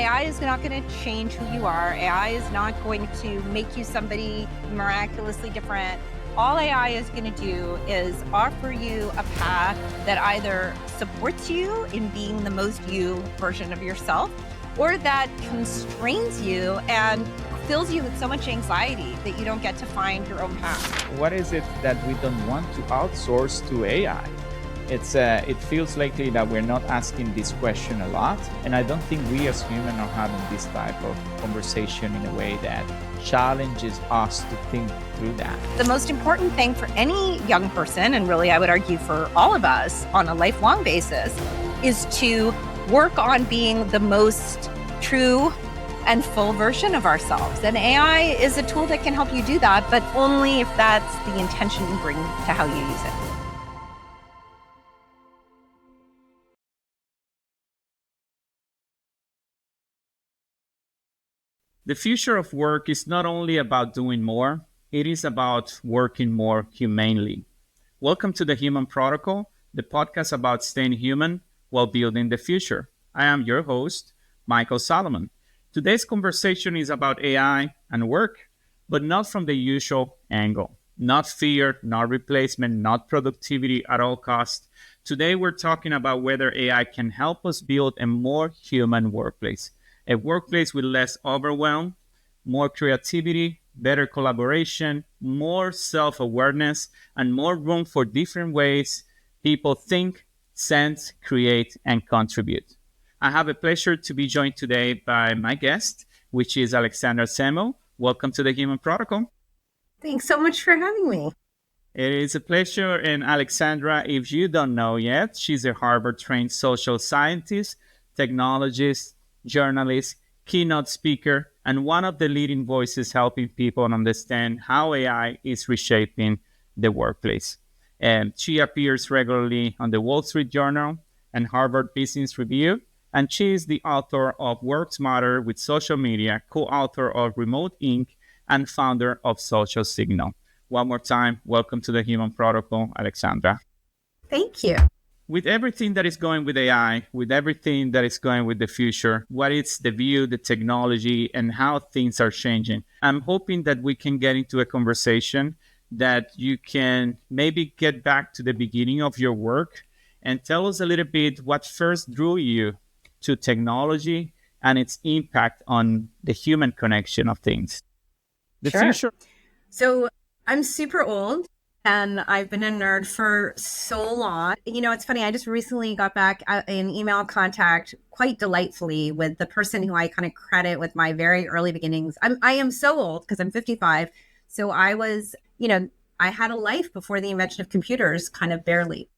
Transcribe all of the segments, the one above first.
AI is not going to change who you are. AI is not going to make you somebody miraculously different. All AI is going to do is offer you a path that either supports you in being the most you version of yourself, or that constrains you and fills you with so much anxiety that you don't get to find your own path. What is it that we don't want to outsource to AI? It feels likely that we're not asking this question a lot, and I don't think we as humans are having this type of conversation in a way that challenges us to think through that. The most important thing for any young person, and really I would argue for all of us on a lifelong basis, is to work on being the most true and full version of ourselves. And AI is a tool that can help you do that, but only if that's the intention you bring to how you use it. The future of work is not only about doing more, it is about working more humanely. Welcome to the Human Protocol, the podcast about staying human while building the future. I am your host, Mykel Salomon. Today's conversation is about AI and work, but not from the usual angle. Not fear, not replacement, not productivity at all costs. Today we're talking about whether AI can help us build a more human workplace. A workplace with less overwhelm, more creativity, better collaboration, more self-awareness, and more room for different ways people think, sense, create, and contribute. I have a pleasure to be joined today by my guest, which is Alexandra Samuel. Welcome to the Human Protocol. Thanks so much for having me. It is a pleasure. And Alexandra, if you don't know yet, she's a Harvard-trained social scientist, technologist, journalist, keynote speaker, and one of the leading voices helping people understand how AI is reshaping the workplace. And she appears regularly on the Wall Street Journal and Harvard Business Review, and she is the author of Work Smarter with Social Media, co-author of Remote Inc., and founder of Social Signal. One more time, welcome to the Human Protocol, Alexandra. Thank you. With everything that is going with AI, with everything that is going with the future, what is the view, the technology, and how things are changing? I'm hoping that we can get into a conversation that you can maybe get back to the beginning of your work and tell us a little bit what first drew you to technology and its impact on the human connection of things. The future. So I'm super old. And I've been a nerd for so long. You know, it's funny. I just recently got back in email contact quite delightfully with the person who I kind of credit with my very early beginnings. I am so old because I'm 55. So I was, I had a life before the invention of computers, kind of barely.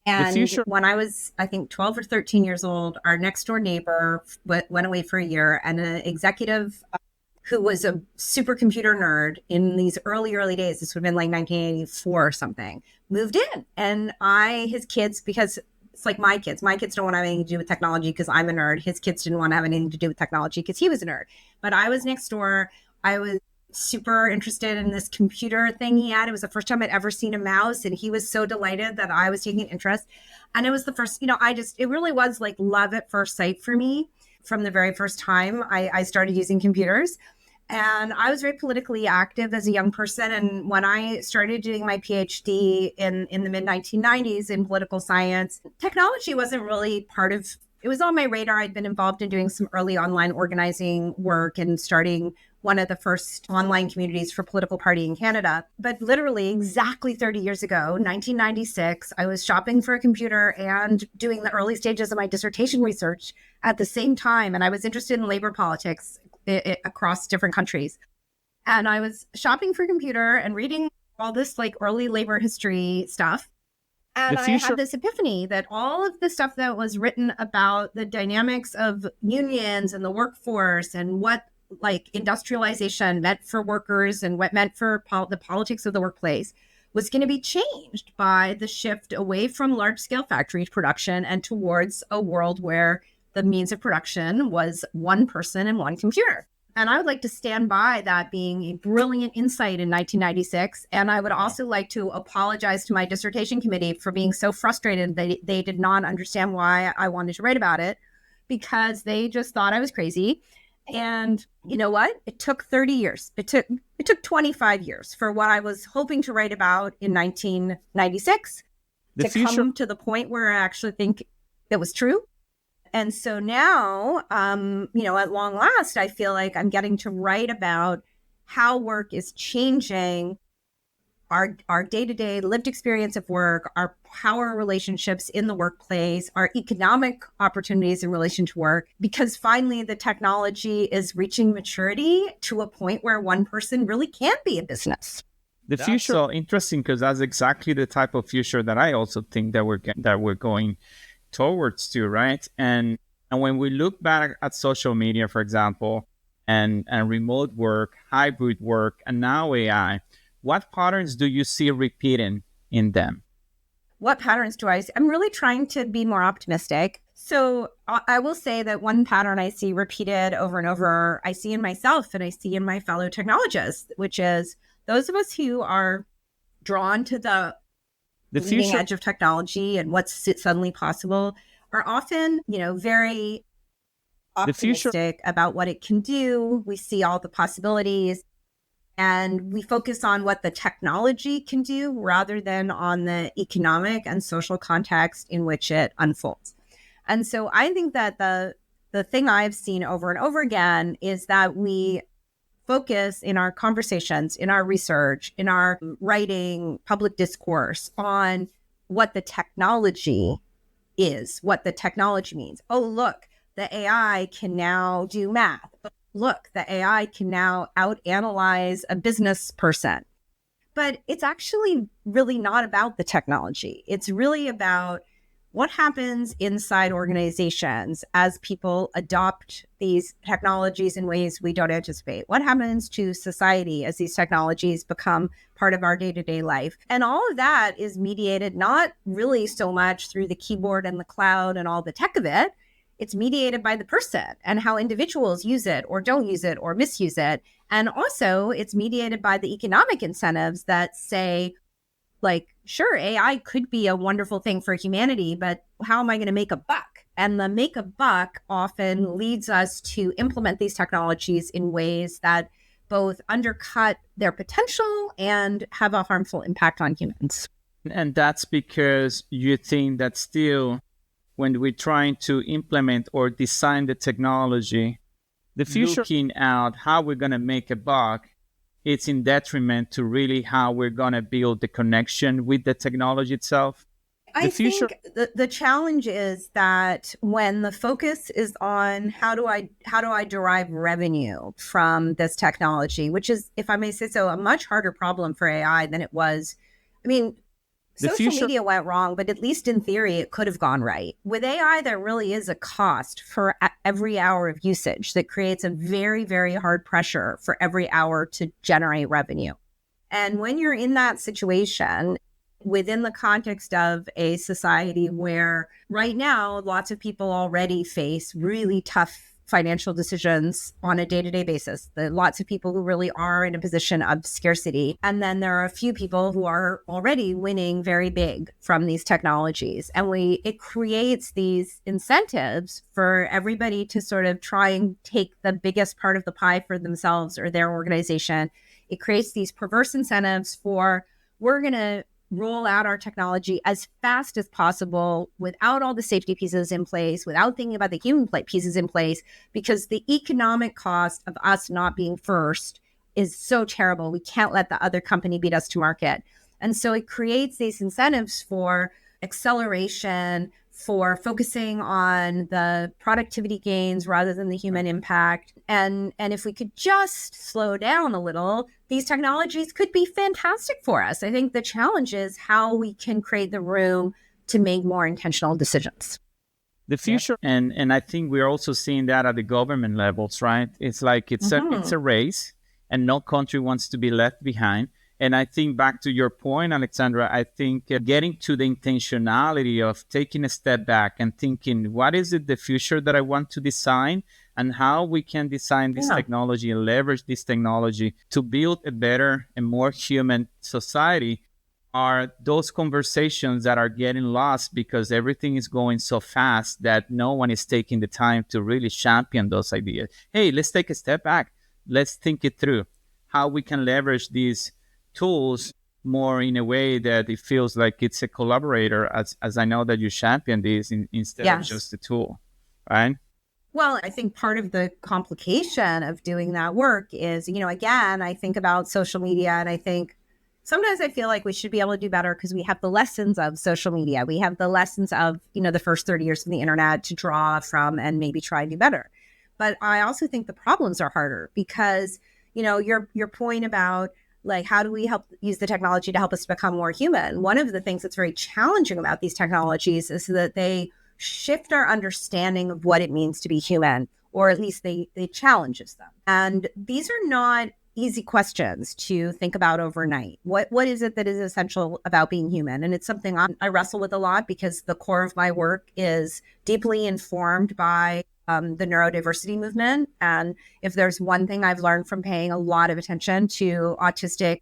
And when I was, I think, 12 or 13 years old, our next door neighbor went away for a year, and an executive who was a supercomputer nerd in these early days, this would have been like 1984 or something, moved in. And his kids, because it's like my kids don't want to have anything to do with technology because I'm a nerd. His kids didn't want to have anything to do with technology because he was a nerd. But I was next door. I was super interested in this computer thing he had. It was the first time I'd ever seen a mouse. And he was so delighted that I was taking an interest. And it was the first, it really was like love at first sight for me from the very first time I started using computers. And I was very politically active as a young person. And when I started doing my PhD in the mid-1990s in political science, technology wasn't really it was on my radar. I'd been involved in doing some early online organizing work and starting one of the first online communities for political party in Canada. But literally exactly 30 years ago, 1996, I was shopping for a computer and doing the early stages of my dissertation research at the same time. And I was interested in labor politics across different countries. And I was shopping for a computer and reading all this like early labor history stuff. And I had this epiphany that all of the stuff that was written about the dynamics of unions and the workforce and what like industrialization meant for workers and what meant for the politics of the workplace was going to be changed by the shift away from large scale factory production and towards a world where the means of production was one person and one computer. And I would like to stand by that being a brilliant insight in 1996. And I would also like to apologize to my dissertation committee for being so frustrated that they did not understand why I wanted to write about it. because they just thought I was crazy. And you know what? It took 30 years. It took 25 years for what I was hoping to write about in 1996 The to future. come to the point where I actually think that was true. And so now, at long last, I feel like I'm getting to write about how work is changing our day-to-day lived experience of work, our power relationships in the workplace, our economic opportunities in relation to work, because finally the technology is reaching maturity to a point where one person really can't be a business. The future. So interesting, because that's exactly the type of future that I also think that we're going towards to, right? And when we look back at social media, for example, and remote work, hybrid work, and now AI, what patterns do you see repeating in them? What patterns do I see? I'm really trying to be more optimistic. So I will say that one pattern I see repeated over and over, I see in myself and I see in my fellow technologists, which is those of us who are drawn to the leading edge of technology and what's suddenly possible are often, very optimistic about what it can do. We see all the possibilities and we focus on what the technology can do rather than on the economic and social context in which it unfolds. And so I think that the thing I've seen over and over again is that we focus in our conversations, in our research, in our writing, public discourse on what the technology is, what the technology means. Oh, look, the AI can now do math. Look, the AI can now out-analyze a business person. But it's actually really not about the technology. It's really about what happens inside organizations as people adopt these technologies in ways we don't anticipate. What happens to society as these technologies become part of our day-to-day life? And all of that is mediated not really so much through the keyboard and the cloud and all the tech of it. It's mediated by the person and how individuals use it or don't use it or misuse it. And also it's mediated by the economic incentives that say, like, sure, AI could be a wonderful thing for humanity, but how am I going to make a buck? And the make a buck often leads us to implement these technologies in ways that both undercut their potential and have a harmful impact on humans. And that's because you think that still, when we're trying to implement or design the technology, the future, looking at how we're going to make a buck, it's in detriment to really how we're going to build the connection with the technology itself. I think the challenge is that when the focus is on how do I derive revenue from this technology, which is, if I may say so, a much harder problem for AI than it was. I mean, social media went wrong, but at least in theory, it could have gone right. With AI, there really is a cost for every hour of usage that creates a very, very hard pressure for every hour to generate revenue. And when you're in that situation, within the context of a society where right now, lots of people already face really tough financial decisions on a day-to-day basis. There are lots of people who really are in a position of scarcity. And then there are a few people who are already winning very big from these technologies. And it creates these incentives for everybody to sort of try and take the biggest part of the pie for themselves or their organization. It creates these perverse incentives for, we're going to roll out our technology as fast as possible without all the safety pieces in place, without thinking about the human pieces in place, because the economic cost of us not being first is so terrible. We can't let the other company beat us to market. And so it creates these incentives for acceleration, for focusing on the productivity gains rather than the human impact. And if we could just slow down a little, these technologies could be fantastic for us. I think the challenge is how we can create the room to make more intentional decisions. The future, and I think we're also seeing that at the government levels, right? It's like it's a race, and no country wants to be left behind. And I think back to your point, Alexandra, I think getting to the intentionality of taking a step back and thinking, what is it the future that I want to design, and how we can design this technology and leverage this technology to build a better and more human society are those conversations that are getting lost because everything is going so fast that no one is taking the time to really champion those ideas. Hey, let's take a step back. Let's think it through how we can leverage these tools more in a way that it feels like it's a collaborator, as I know that you champion this instead of Yes. just a tool, right? Well, I think part of the complication of doing that work is, again, I think about social media and I think sometimes I feel like we should be able to do better because we have the lessons of social media. We have the lessons of, the first 30 years of the internet to draw from and maybe try and do better. But I also think the problems are harder because, your point about like, how do we help use the technology to help us become more human? One of the things that's very challenging about these technologies is that they shift our understanding of what it means to be human, or at least they challenges them. And these are not easy questions to think about overnight. What is it that is essential about being human? And it's something I wrestle with a lot because the core of my work is deeply informed by the neurodiversity movement. And if there's one thing I've learned from paying a lot of attention to autistic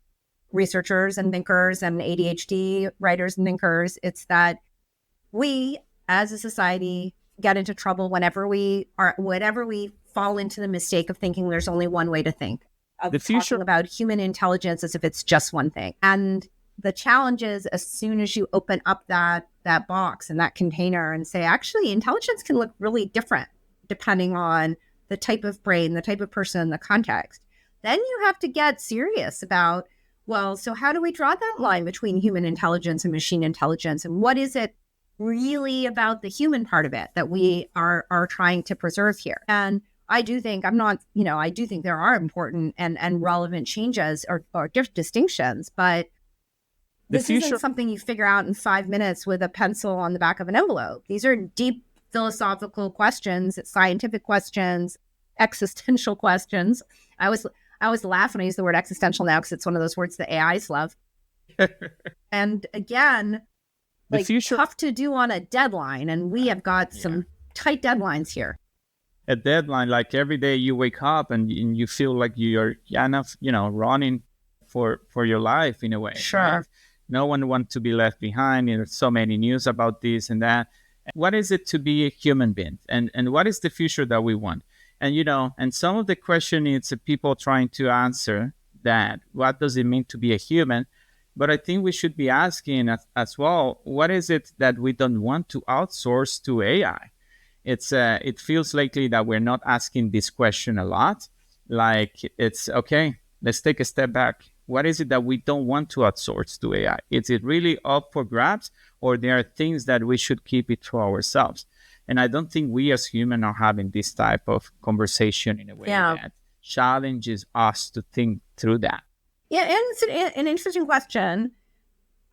researchers and thinkers and ADHD writers and thinkers, it's that we as a society get into trouble whenever we fall into the mistake of thinking there's only one way to think, of The future talking about human intelligence as if it's just one thing. And the challenge is, as soon as you open up that box and that container and say, actually, intelligence can look really different depending on the type of brain, the type of person, the context, then you have to get serious about, well, so how do we draw that line between human intelligence and machine intelligence? And what is it really about the human part of it that we are trying to preserve here? And I do think I do think there are important and relevant changes or distinctions, but this isn't something you figure out in 5 minutes with a pencil on the back of an envelope. These are deep philosophical questions, scientific questions, existential questions. I always laugh when I use the word existential now because it's one of those words that AIs love. And again, tough to do on a deadline, and we have got some tight deadlines here. A deadline, like every day you wake up and you feel like you're enough, running for your life in a way. Sure. Right? No one wants to be left behind. There's so many news about this and that. What is it to be a human being? And what is the future that we want? And, and some of the question is people trying to answer that. What does it mean to be a human? But I think we should be asking as well, what is it that we don't want to outsource to AI? It feels likely that we're not asking this question a lot. Like, it's okay, let's take a step back. What is it that we don't want to outsource to AI? Is it really up for grabs, or there are things that we should keep it to ourselves? And I don't think we as humans are having this type of conversation in a way that challenges us to think through that. Yeah, and it's an interesting question.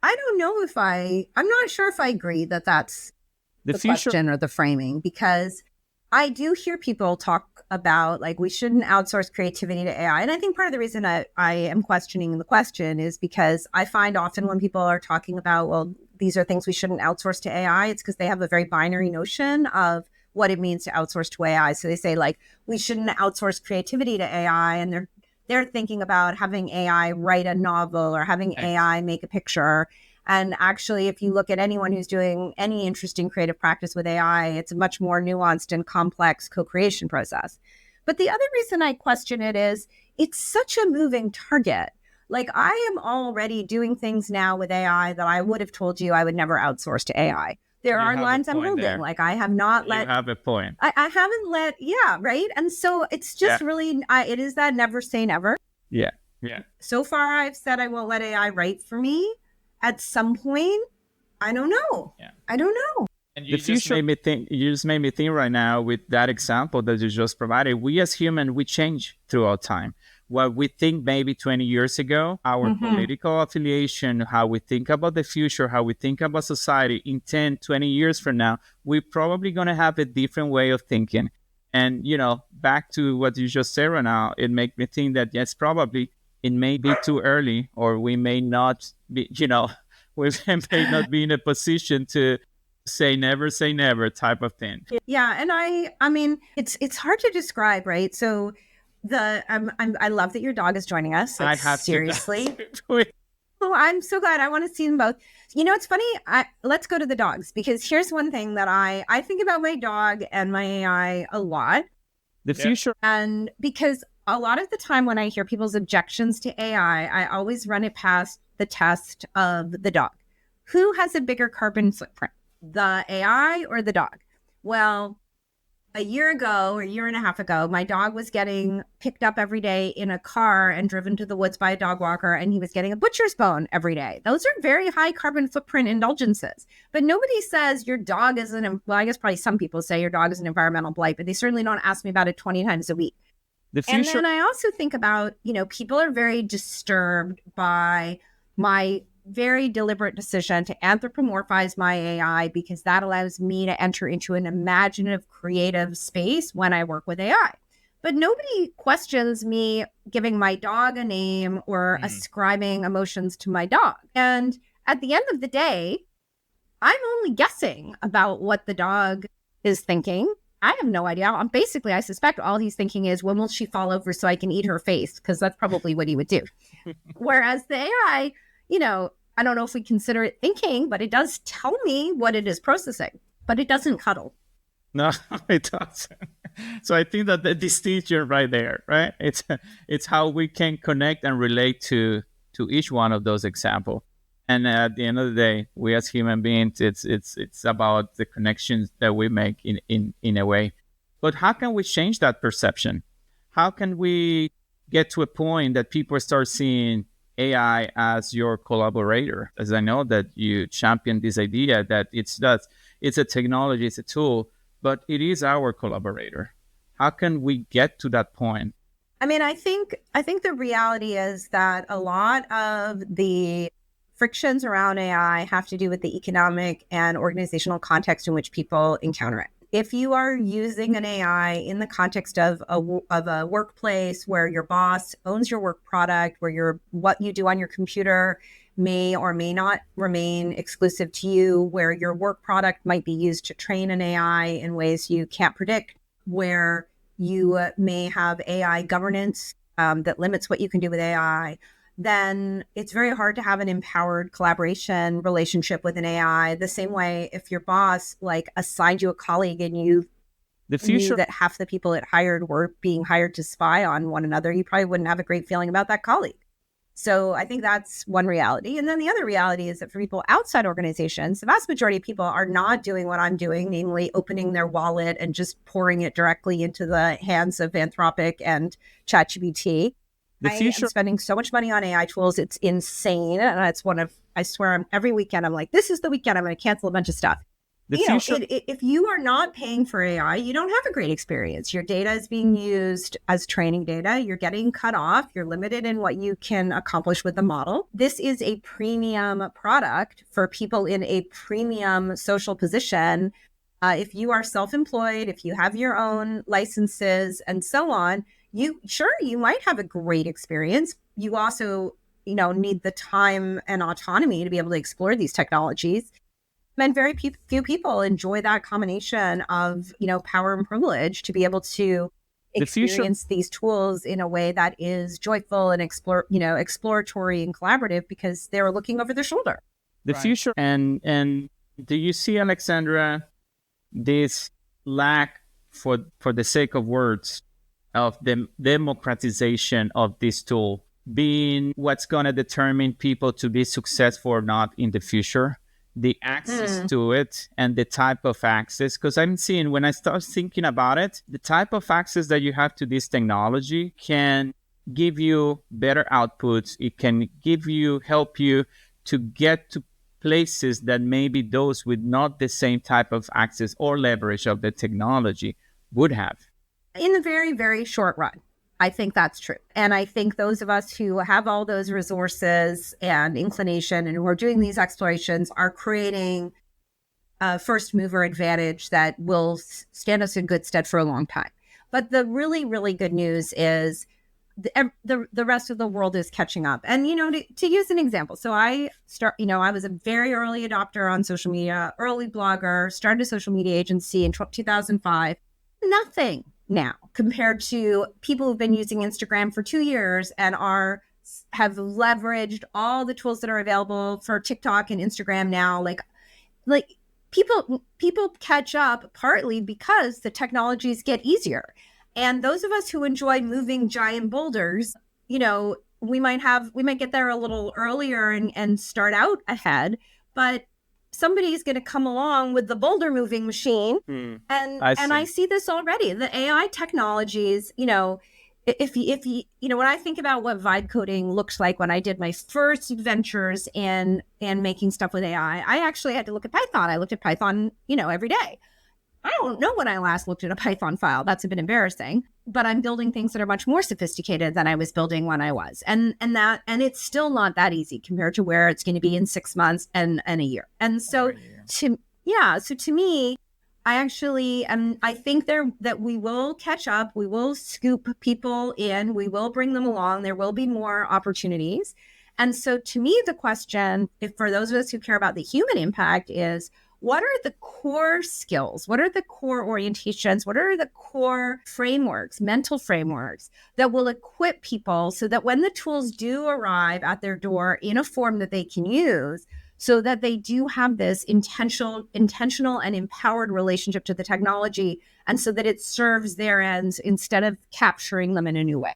I don't know I'm not sure if I agree that that's the question or the framing, because I do hear people talk about like we shouldn't outsource creativity to AI. And I think part of the reason I am questioning the question is because I find often when people are talking about, well, these are things we shouldn't outsource to AI, it's because they have a very binary notion of what it means to outsource to AI. So they say like, we shouldn't outsource creativity to AI. And they're thinking about having AI write a novel or having AI make a picture. And actually, if you look at anyone who's doing any interesting creative practice with AI, it's a much more nuanced and complex co-creation process. But the other reason I question it is it's such a moving target. Like, I am already doing things now with AI that I would have told you I would never outsource to AI. There are lines I'm holding. There. Like, I have not let... You have a point. I haven't let... Yeah, right? And so it's just really... it is that never say never. Yeah. So far, I've said I won't let AI write for me. At some point, I don't know. Yeah. I don't know. And you just made me think right now with that example that you just provided. We as humans, we change throughout time. What we think maybe 20 years ago, our political affiliation, how we think about the future, how we think about society in 10, 20 years from now, we're probably going to have a different way of thinking. And, back to what you just said right now, it makes me think that, yes, probably it may be too early, or we may not be, we may not be in a position to say never type of thing. Yeah. And I mean, it's hard to describe, right? So I love that your dog is joining us. I have seriously. Oh, I'm so glad. I want to see them both. It's funny. Let's go to the dogs, because here's one thing that I think about my dog and my AI a lot. The future. And because a lot of the time when I hear people's objections to AI, I always run it past the test of the dog. Who has a bigger carbon footprint, the AI or the dog? Well, a year ago or a year and a half ago, my dog was getting picked up every day in a car and driven to the woods by a dog walker, and he was getting a butcher's bone every day. Those are very high carbon footprint indulgences. But nobody says your dog is well, I guess probably some people say your dog is an environmental blight, but they certainly don't ask me about it 20 times a week. The future. And then I also think about, people are very disturbed by my very deliberate decision to anthropomorphize my AI, because that allows me to enter into an imaginative, creative space when I work with AI. But nobody questions me giving my dog a name or ascribing emotions to my dog. And at the end of the day, I'm only guessing about what the dog is thinking. I have no idea. I suspect all he's thinking is, when will she fall over so I can eat her face? Because that's probably what he would do. Whereas the AI, I don't know if we consider it thinking, but it does tell me what it is processing, but it doesn't cuddle. No, it doesn't. So I think that the distinction right there, right? It's how we can connect and relate to each one of those examples. And at the end of the day, we as human beings, it's about the connections that we make in a way. But how can we change that perception? How can we get to a point that people start seeing AI as your collaborator? As I know that you champion this idea that it's a technology, it's a tool, but it is our collaborator. How can we get to that point? I mean, I think the reality is that a lot of the frictions around AI have to do with the economic and organizational context in which people encounter it. If you are using an AI in the context of a workplace where your boss owns your work product, where what you do on your computer may or may not remain exclusive to you, where your work product might be used to train an AI in ways you can't predict, where you may have AI governance that limits what you can do with AI, then it's very hard to have an empowered collaboration relationship with an AI. The same way, if your boss assigned you a colleague and you knew that half the people it hired were being hired to spy on one another, you probably wouldn't have a great feeling about that colleague. So I think that's one reality. And then the other reality is that for people outside organizations, the vast majority of people are not doing what I'm doing, namely opening their wallet and just pouring it directly into the hands of Anthropic and ChatGPT. I am spending so much money on AI tools. It's insane. And it's I swear, every weekend I'm like, this is the weekend I'm going to cancel a bunch of stuff. If you are not paying for AI, you don't have a great experience. Your data is being used as training data. You're getting cut off. You're limited in what you can accomplish with the model. This is a premium product for people in a premium social position. If you are self-employed, if you have your own licenses and so on, you might have a great experience. You also, need the time and autonomy to be able to explore these technologies. And very few people enjoy that combination of, power and privilege to be able to experience these tools in a way that is joyful and exploratory and collaborative, because they're looking over their shoulder. The future. And do you see, Alexandra, this lack, for the sake of words, of the democratization of this tool being what's going to determine people to be successful or not in the future? The access to it and the type of access, because I'm seeing, when I start thinking about it, the type of access that you have to this technology can give you better outputs. It can help you to get to places that maybe those with not the same type of access or leverage of the technology would have. In the very, very short run, I think that's true. And I think those of us who have all those resources and inclination and who are doing these explorations are creating a first mover advantage that will stand us in good stead for a long time. But the really, really good news is the rest of the world is catching up. And, to use an example, so I was a very early adopter on social media, early blogger, started a social media agency in 2005. Nothing now compared to people who've been using Instagram for 2 years and are have leveraged all the tools that are available for TikTok and Instagram now. Like people catch up partly because the technologies get easier. And those of us who enjoy moving giant boulders, we might get there a little earlier and start out ahead, but somebody's going to come along with the boulder moving machine. And I see this already. The AI technologies, if you when I think about what vibe coding looks like, when I did my first adventures in making stuff with AI, I actually had to look at Python. I looked at Python, every day. I don't know when I last looked at a Python file. That's a bit embarrassing, but I'm building things that are much more sophisticated than I was building when I was. And it's still not that easy compared to where it's going to be in 6 months and a year. And so to me, I think that we will catch up. We will scoop people in. We will bring them along. There will be more opportunities. And so to me, the question, if for those of us who care about the human impact, is what are the core skills? What are the core orientations? What are the core frameworks, mental frameworks that will equip people so that when the tools do arrive at their door in a form that they can use, so that they do have this intentional and empowered relationship to the technology, and so that it serves their ends instead of capturing them in a new way.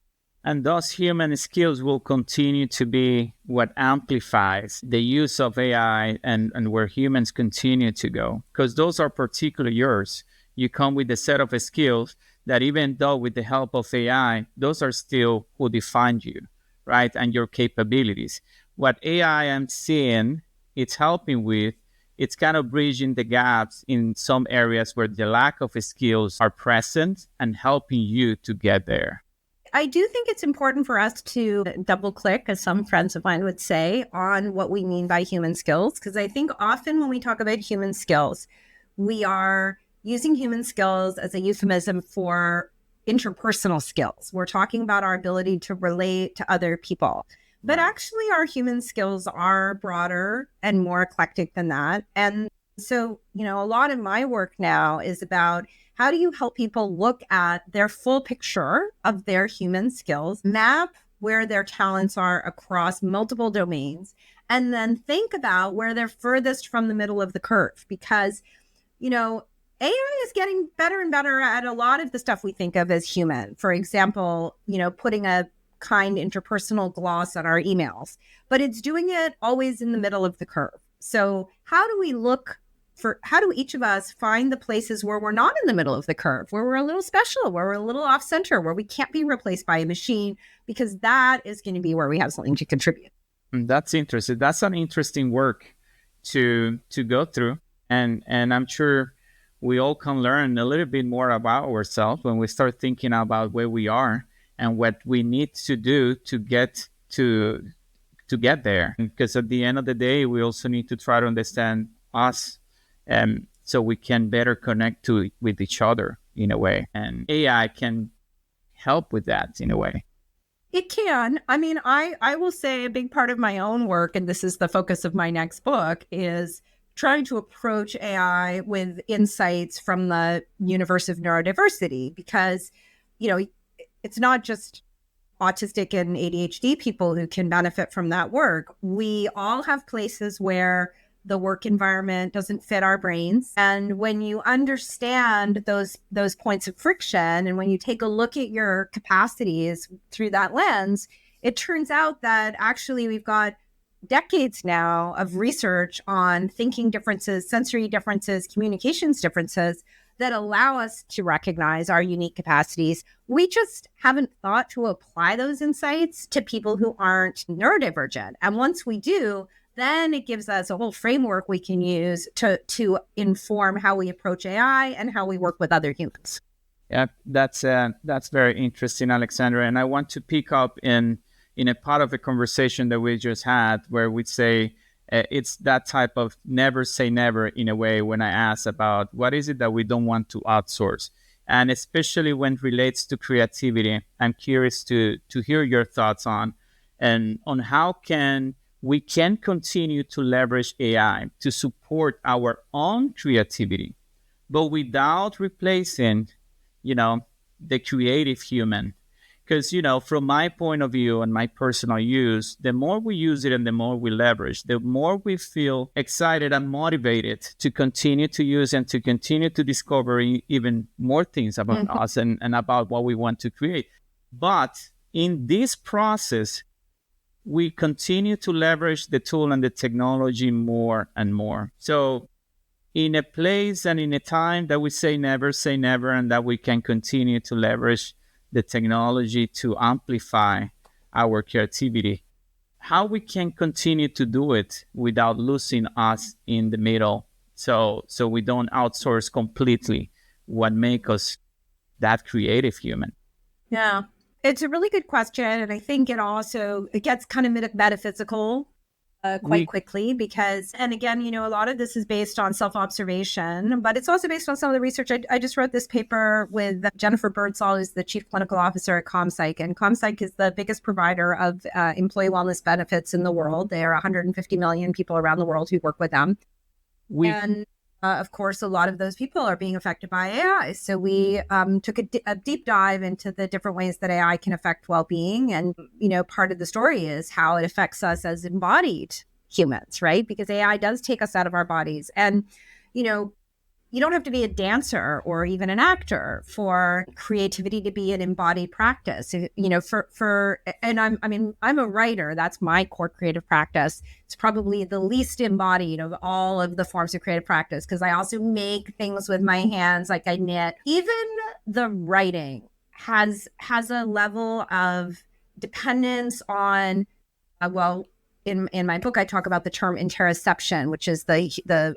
And those human skills will continue to be what amplifies the use of AI and where humans continue to go. Because those are particularly yours. You come with a set of skills that even though with the help of AI, those are still who define you, right? And your capabilities. What AI I'm seeing it's helping with, it's kind of bridging the gaps in some areas where the lack of skills are present and helping you to get there. I do think it's important for us to double click, as some friends of mine would say, on what we mean by human skills. Because I think often when we talk about human skills, we are using human skills as a euphemism for interpersonal skills. We're talking about our ability to relate to other people. But actually, our human skills are broader and more eclectic than that. And so, a lot of my work now is about how do you help people look at their full picture of their human skills, map where their talents are across multiple domains, and then think about where they're furthest from the middle of the curve. Because, AI is getting better and better at a lot of the stuff we think of as human. For example, putting a kind interpersonal gloss on our emails, but it's doing it always in the middle of the curve. So how do each of us find the places where we're not in the middle of the curve, where we're a little special, where we're a little off center, where we can't be replaced by a machine, because that is going to be where we have something to contribute. That's interesting. That's an interesting work to go through. And I'm sure we all can learn a little bit more about ourselves when we start thinking about where we are and what we need to do to get there. Because at the end of the day, we also need to try to understand us, so we can better connect with each other in a way. And AI can help with that in a way. It can. I mean, I will say a big part of my own work, and this is the focus of my next book, is trying to approach AI with insights from the universe of neurodiversity, because, it's not just autistic and ADHD people who can benefit from that work. We all have places where the work environment doesn't fit our brains. And when you understand those points of friction, and when you take a look at your capacities through that lens, it turns out that actually we've got decades now of research on thinking differences, sensory differences, communications differences that allow us to recognize our unique capacities. We just haven't thought to apply those insights to people who aren't neurodivergent. And once we do, then it gives us a whole framework we can use to inform how we approach AI and how we work with other humans. Yeah, that's very interesting, Alexandra. And I want to pick up in a part of the conversation that we just had, where we say it's that type of never say never in a way when I ask about what is it that we don't want to outsource. And especially when it relates to creativity, I'm curious to hear your thoughts on how we can continue to leverage AI to support our own creativity, but without replacing, the creative human. Because, from my point of view and my personal use, the more we use it and the more we leverage, the more we feel excited and motivated to continue to use and to continue to discover even more things about us and about what we want to create. But in this process, we continue to leverage the tool and the technology more and more. So in a place and in a time that we say never, and that we can continue to leverage the technology to amplify our creativity, how we can continue to do it without losing us in the middle, so we don't outsource completely what makes us that creative human. Yeah, it's a really good question, and I think it gets kind of metaphysical quite quickly because, and again, a lot of this is based on self-observation, but it's also based on some of the research. I just wrote this paper with Jennifer Birdsall, who's the chief clinical officer at ComPsych, and ComPsych is the biggest provider of employee wellness benefits in the world. There are 150 million people around the world who work with them. Of course, a lot of those people are being affected by AI. So we took a deep dive into the different ways that AI can affect well-being. And, part of the story is how it affects us as embodied humans, right? Because AI does take us out of our bodies. And, you don't have to be a dancer or even an actor for creativity to be an embodied practice. And I'm a writer. That's my core creative practice. It's probably the least embodied of all of the forms of creative practice because I also make things with my hands, like I knit. Even the writing has a level of dependence on, in my book, I talk about the term interoception, which is the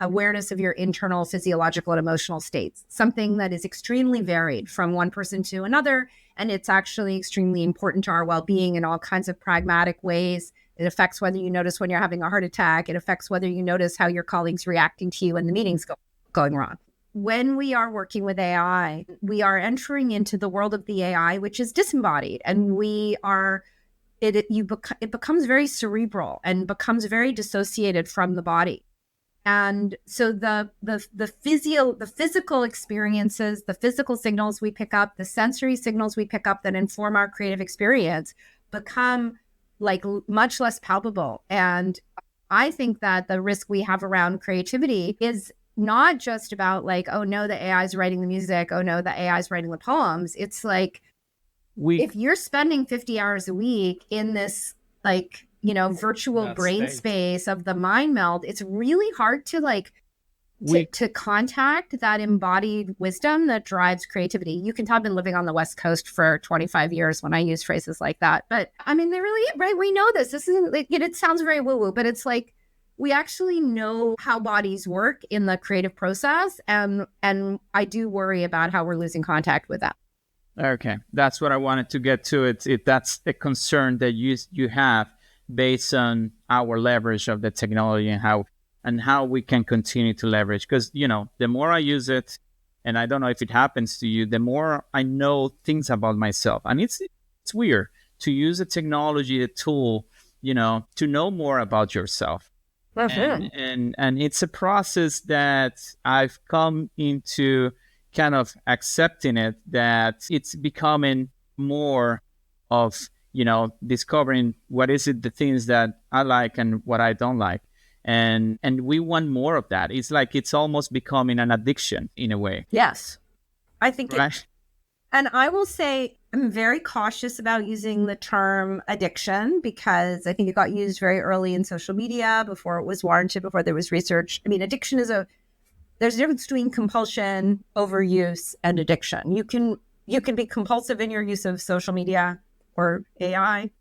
awareness of your internal physiological and emotional states, something that is extremely varied from one person to another. And it's actually extremely important to our well-being in all kinds of pragmatic ways. It affects whether you notice when you're having a heart attack. It affects whether you notice how your colleagues reacting to you when the meeting's going wrong. When we are working with AI, we are entering into the world of the AI, which is disembodied. And it becomes very cerebral and becomes very dissociated from the body. And so the physical experiences, the physical signals we pick up, the sensory signals we pick up that inform our creative experience become like much less palpable. And I think that the risk we have around creativity is not just about like, oh no, the AI is writing the music. Oh no, the AI is writing the poems. It's like, if you're spending 50 hours a week in this virtual brain space of the mind meld, it's really hard to to contact that embodied wisdom that drives creativity. You can tell I've been living on the West Coast for 25 years when I use phrases like that. But I mean, they really, right? We know this. This isn't like, it sounds very woo-woo, but it's like, we actually know how bodies work in the creative process. And I do worry about how we're losing contact with that. Okay. That's what I wanted to get to. That's a concern that you have based on our leverage of the technology and how we can continue to leverage. Because, the more I use it, and I don't know if it happens to you, the more I know things about myself. And it's weird to use a technology, a tool, to know more about yourself. And it's a process that I've come into kind of accepting it, that it's becoming more of discovering what is it, the things that I like and what I don't like. And we want more of that. It's like it's almost becoming an addiction in a way. Yes. I think right? And I will say I'm very cautious about using the term addiction because I think it got used very early in social media before it was warranted, before there was research. I mean, addiction there's a difference between compulsion, overuse, and addiction. You can be compulsive in your use of social media or AI.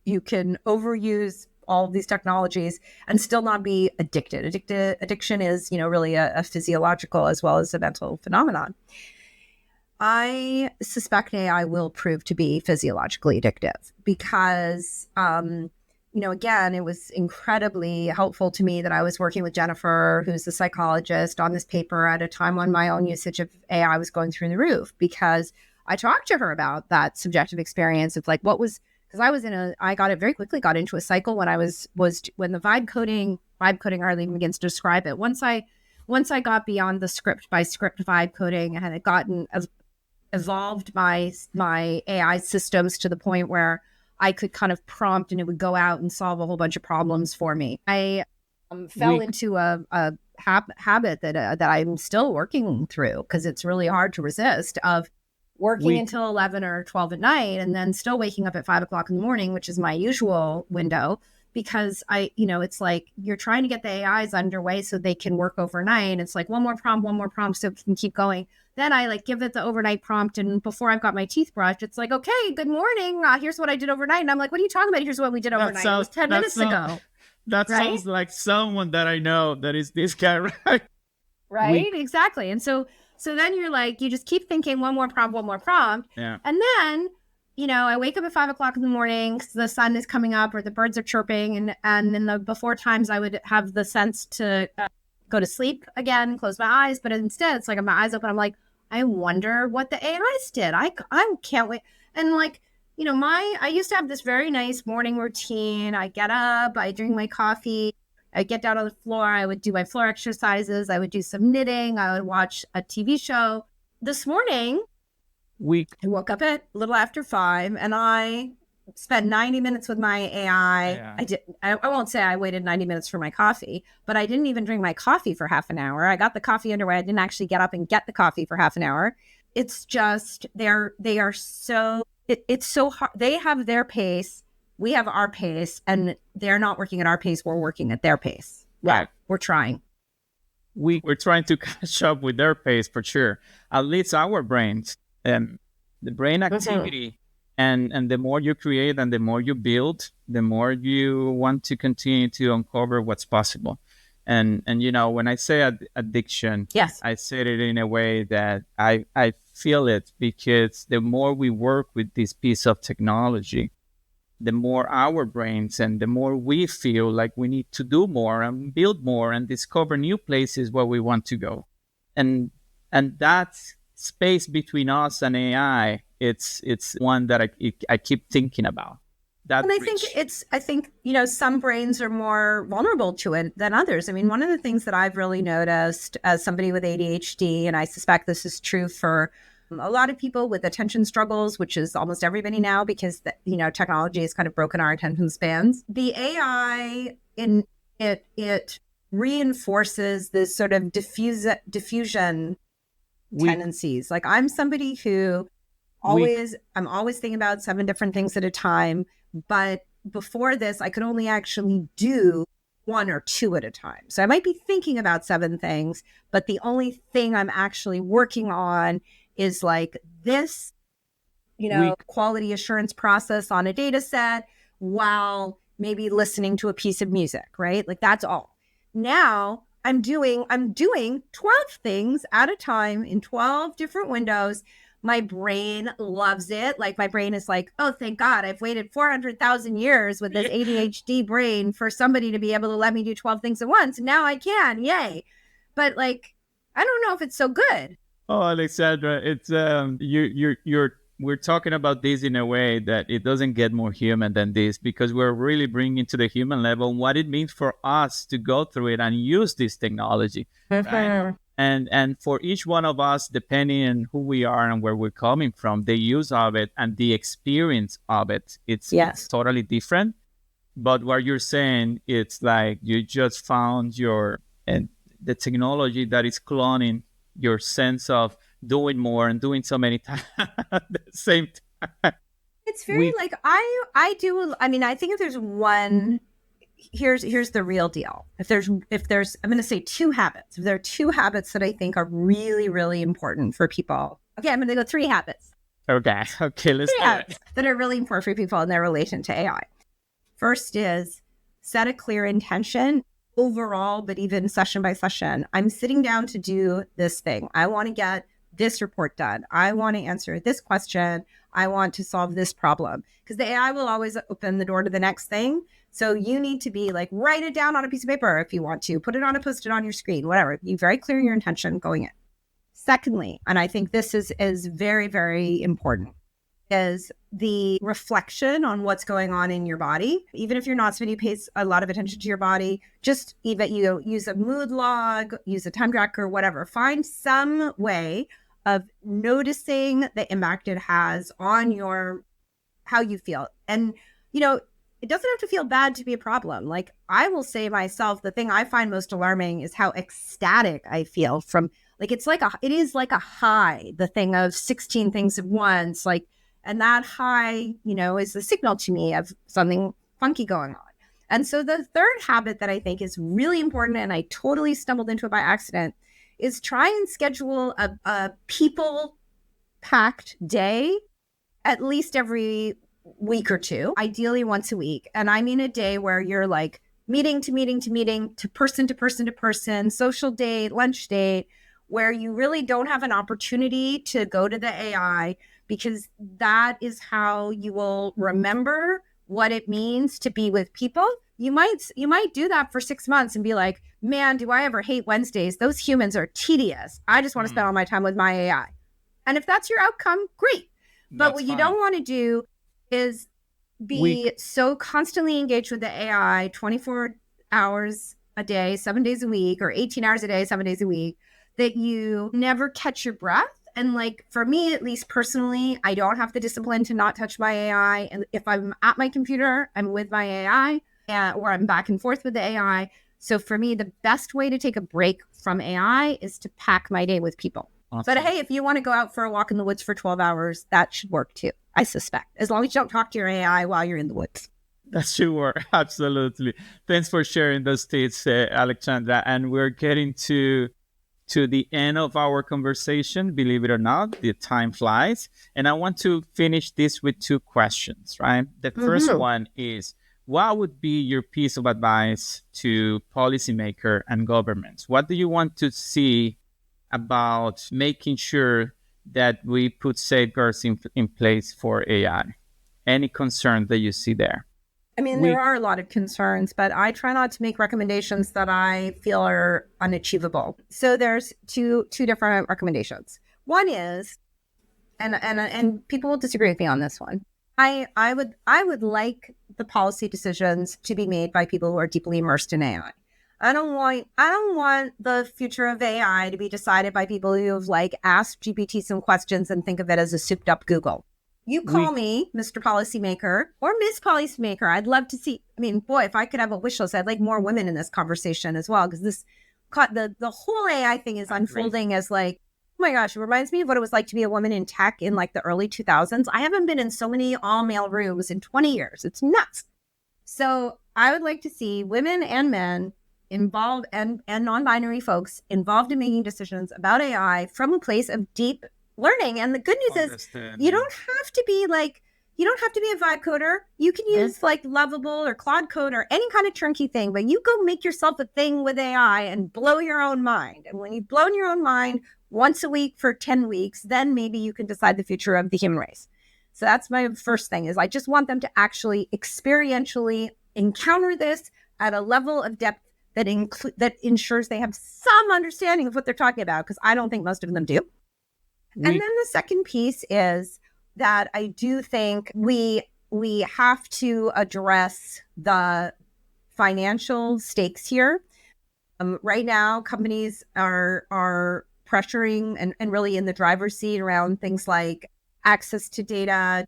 You can overuse all of these technologies and still not be addicted. Addiction is, really a physiological as well as a mental phenomenon. I suspect AI will prove to be physiologically addictive because, again, it was incredibly helpful to me that I was working with Jennifer, who's a psychologist, on this paper at a time when my own usage of AI was going through the roof, because I talked to her about that subjective experience of because I very quickly got into a cycle when when the vibe coding hardly even begins to describe it. Once I got beyond the script by script vibe coding and had gotten evolved my AI systems to the point where I could kind of prompt and it would go out and solve a whole bunch of problems for me. I fell We into a habit that I'm still working through, because it's really hard to resist, of working we until 11 or 12 at night and then still waking up at 5 o'clock in the morning, which is my usual window, because it's like you're trying to get the AIs underway so they can work overnight. It's like one more prompt so it can keep going. Then I like give it the overnight prompt, and before I've got my teeth brushed, it's like, okay, good morning. Here's what I did overnight. And I'm like, what are you talking about? Here's what we did overnight. It was 10 minutes ago. that Right? sounds like someone that I know that is this guy, right? Right? Exactly. And so then you're like, you just keep thinking one more prompt. Yeah. And then, I wake up at 5 o'clock in the morning because the sun is coming up or the birds are chirping. And in the before times, I would have the sense to go to sleep again, close my eyes. But instead, it's like my eyes open. I'm like, I wonder what the AIs did. I can't wait. And like, I used to have this very nice morning routine. I get up, I drink my coffee, I get down on the floor, I would do my floor exercises, I would do some knitting, I would watch a TV show. This morning, we I woke up at a little after 5 and I spent 90 minutes with my AI. Yeah. I won't say I waited 90 minutes for my coffee, but I didn't even drink my coffee for half an hour. I got the coffee underway. I didn't actually get up and get the coffee for half an hour. It's just, it's so hard. They have their pace. We have our pace, and they're not working at our pace. We're working at their pace. Right. We're trying. We're trying to catch up with their pace for sure. At least our brains, the brain activity, and the more you create and the more you build, the more you want to continue to uncover what's possible. And when I say addiction, Yes, I said it in a way that I feel it, because the more we work with this piece of technology, the more our brains and the more we feel like we need to do more and build more and discover new places where we want to go. And that space between us and AI, it's one that I keep thinking about. That and I bridge. think some brains are more vulnerable to it than others. I mean, one of the things that I've really noticed as somebody with ADHD, and I suspect this is true for a lot of people with attention struggles, which is almost everybody now, because technology has kind of broken our attention spans. The AI it reinforces this sort of diffusion tendencies. Like, I'm somebody who I'm always thinking about 7 different things at a time, but before this, I could only actually do 1 or 2 at a time. So I might be thinking about 7 things, but the only thing I'm actually working on is like this, quality assurance process on a data set while maybe listening to a piece of music, right? Like, that's all. Now I'm doing 12 things at a time in 12 different windows. My brain loves it. Like, my brain is like, oh, thank God, I've waited 400,000 years with this ADHD brain for somebody to be able to let me do 12 things at once. Now I can, yay. But like, I don't know if it's so good. Oh, Alexandra, it's we're talking about this in a way that it doesn't get more human than this, because we're really bringing to the human level what it means for us to go through it and use this technology. Right? And for each one of us, depending on who we are and where we're coming from, the use of it and the experience of it, it's totally different. But what you're saying, it's like you just found the technology that is cloning your sense of doing more and doing so many times at the same time. It's very like I do. I mean, I think if there's one, here's the real deal. If there's I'm going to say 2 habits. If there are 2 habits that I think are really, really important for people. Okay, I'm going to go 3 habits. Okay, let's 3 do habits it. that are really important for people in their relation to AI. First is set a clear intention overall, but even session by session. I'm sitting down to do this thing. I want to get this report done. I want to answer this question. I want to solve this problem, because the AI will always open the door to the next thing. So you need to be like, write it down on a piece of paper if you want to, put it on a post-it on your screen, whatever. Be very clear your intention going in. Secondly, and I think this is very, very important, is the reflection on what's going on in your body. Even if you're not somebody who pays a lot of attention to your body, just even use a mood log, use a time tracker, whatever. Find some way of noticing the impact it has on your how you feel. And, it doesn't have to feel bad to be a problem. Like, I will say myself, the thing I find most alarming is how ecstatic I feel from, like, it is like a high, the thing of 16 things at once. Like, and that high, is the signal to me of something funky going on. And so the third habit that I think is really important, and I totally stumbled into it by accident, is try and schedule a people packed day at least every week or two, ideally once a week. And I mean a day where you're like meeting to meeting to meeting, to person to person to person, social date, lunch date, where you really don't have an opportunity to go to the AI, because that is how you will remember what it means to be with people. You might do that for 6 months and be like, man, do I ever hate Wednesdays? Those humans are tedious. I just want to spend all my time with my AI. And if that's your outcome, great. But what you don't want to do is be so constantly engaged with the AI 24 hours a day, 7 days a week, or 18 hours a day, 7 days a week, that you never catch your breath. And like, for me, at least personally, I don't have the discipline to not touch my AI. And if I'm at my computer, I'm with my AI, or I'm back and forth with the AI. So for me, the best way to take a break from AI is to pack my day with people. Awesome. But hey, if you want to go out for a walk in the woods for 12 hours, that should work too, I suspect, as long as you don't talk to your AI while you're in the woods. That should work. Absolutely. Thanks for sharing those tips, Alexandra. And we're getting to the end of our conversation. Believe it or not, the time flies. And I want to finish this with 2 questions, right? The first one is, what would be your piece of advice to policymakers and governments? What do you want to see about making sure that we put safeguards in place for AI? Any concern that you see there? I mean, there are a lot of concerns, but I try not to make recommendations that I feel are unachievable. So there's two different recommendations. One is, and people will disagree with me on this one, I would like the policy decisions to be made by people who are deeply immersed in AI. I don't want the future of AI to be decided by people who have like asked GPT some questions and think of it as a souped up Google. You call me Mr. Policymaker or Miss Policymaker. I'd love to see. I mean, boy, if I could have a wish list, I'd like more women in this conversation as well, because the whole AI thing is unfolding as like, oh my gosh, it reminds me of what it was like to be a woman in tech in like the early 2000s. I haven't been in so many all male rooms in 20 years. It's nuts. So I would like to see women and men involved and non-binary folks involved in making decisions about AI from a place of deep learning. And the good news is you don't have to be a vibe coder. You can use like Lovable or Claude Code or any kind of turnkey thing, but you go make yourself a thing with AI and blow your own mind. And when you've blown your own mind once a week for 10 weeks, then maybe you can decide the future of the human race. So that's my first thing, is I just want them to actually experientially encounter this at a level of depth that ensures they have some understanding of what they're talking about, because I don't think most of them do. And then the second piece is that I do think we have to address the financial stakes here. Right now, companies are pressuring and really in the driver's seat around things like access to data,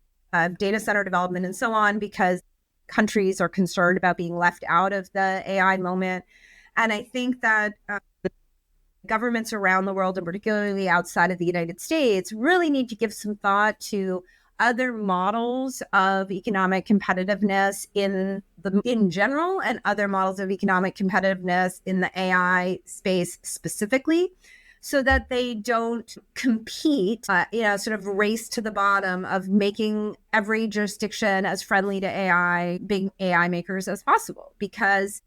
data center development, and so on, because countries are concerned about being left out of the AI moment. And I think that governments around the world, and particularly outside of the United States, really need to give some thought to other models of economic competitiveness in general, and other models of economic competitiveness in the AI space specifically, so that they don't compete, sort of race to the bottom of making every jurisdiction as friendly to AI, big AI makers as possible. Because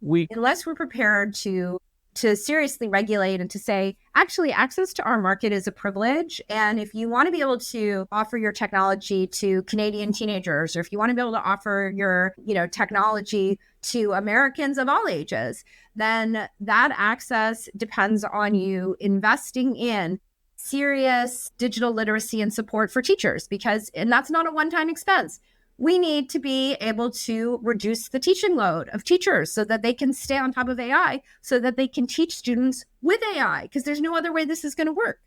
unless we're prepared to seriously regulate and to say, actually, access to our market is a privilege. And if you want to be able to offer your technology to Canadian teenagers, or if you want to be able to offer your, technology to Americans of all ages, then that access depends on you investing in serious digital literacy and support for teachers, and that's not a one-time expense. We need to be able to reduce the teaching load of teachers so that they can stay on top of AI, so that they can teach students with AI, because there's no other way this is going to work.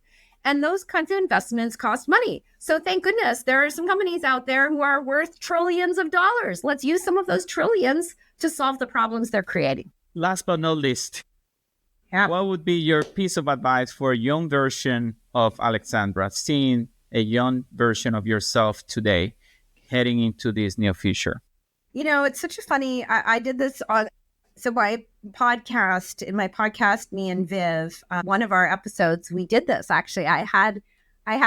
And those kinds of investments cost money. So thank goodness there are some companies out there who are worth trillions of dollars. Let's use some of those trillions to solve the problems they're creating. Last but not least, what would be your piece of advice for a young version of Alexandra, seeing a young version of yourself today heading into this new future? It's such a funny, I did this on, so my podcast, me and Viv, one of our episodes, we did this actually. I had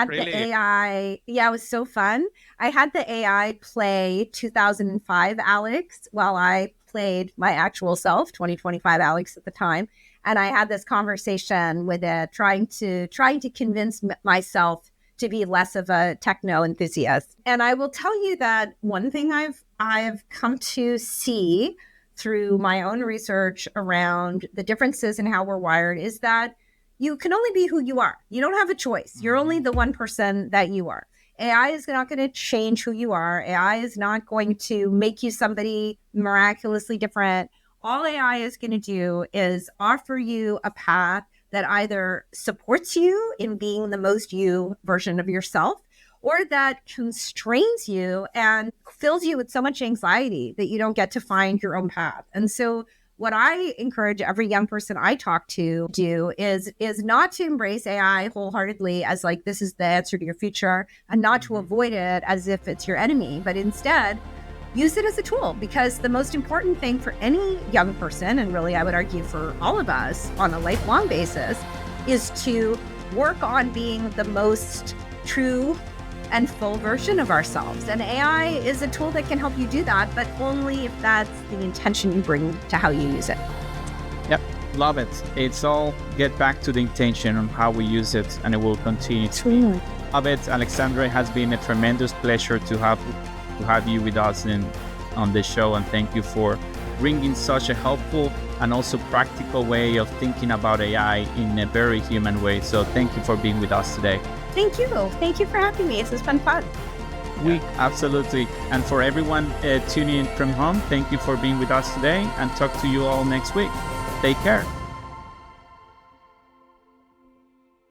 really? The AI. Yeah, it was so fun. I had the AI play 2005 Alex while I played my actual self, 2025 Alex at the time. And I had this conversation with it, trying to convince myself to be less of a techno enthusiast. And I will tell you that one thing I've come to see through my own research around the differences in how we're wired is that you can only be who you are. You don't have a choice. You're only the one person that you are. AI is not going to change who you are. AI is not going to make you somebody miraculously different. All AI is going to do is offer you a path that either supports you in being the most you version of yourself, or that constrains you and fills you with so much anxiety that you don't get to find your own path. And so what I encourage every young person I talk to do is not to embrace AI wholeheartedly as like, this is the answer to your future, and not to avoid it as if it's your enemy, but instead use it as a tool. Because the most important thing for any young person, and really I would argue for all of us on a lifelong basis, is to work on being the most true and full version of ourselves. And AI is a tool that can help you do that, but only if that's the intention you bring to how you use it. Yep, love it. It's all get back to the intention on how we use it, and it will continue to. Love it, Alexandra. It has been a tremendous pleasure to have you with us on the show, and thank you for bringing such a helpful and also practical way of thinking about AI in a very human way. So thank you for being with us today. Thank you. Thank you for having me. This has been fun. Absolutely. And for everyone tuning in from home, thank you for being with us today, and talk to you all next week. Take care.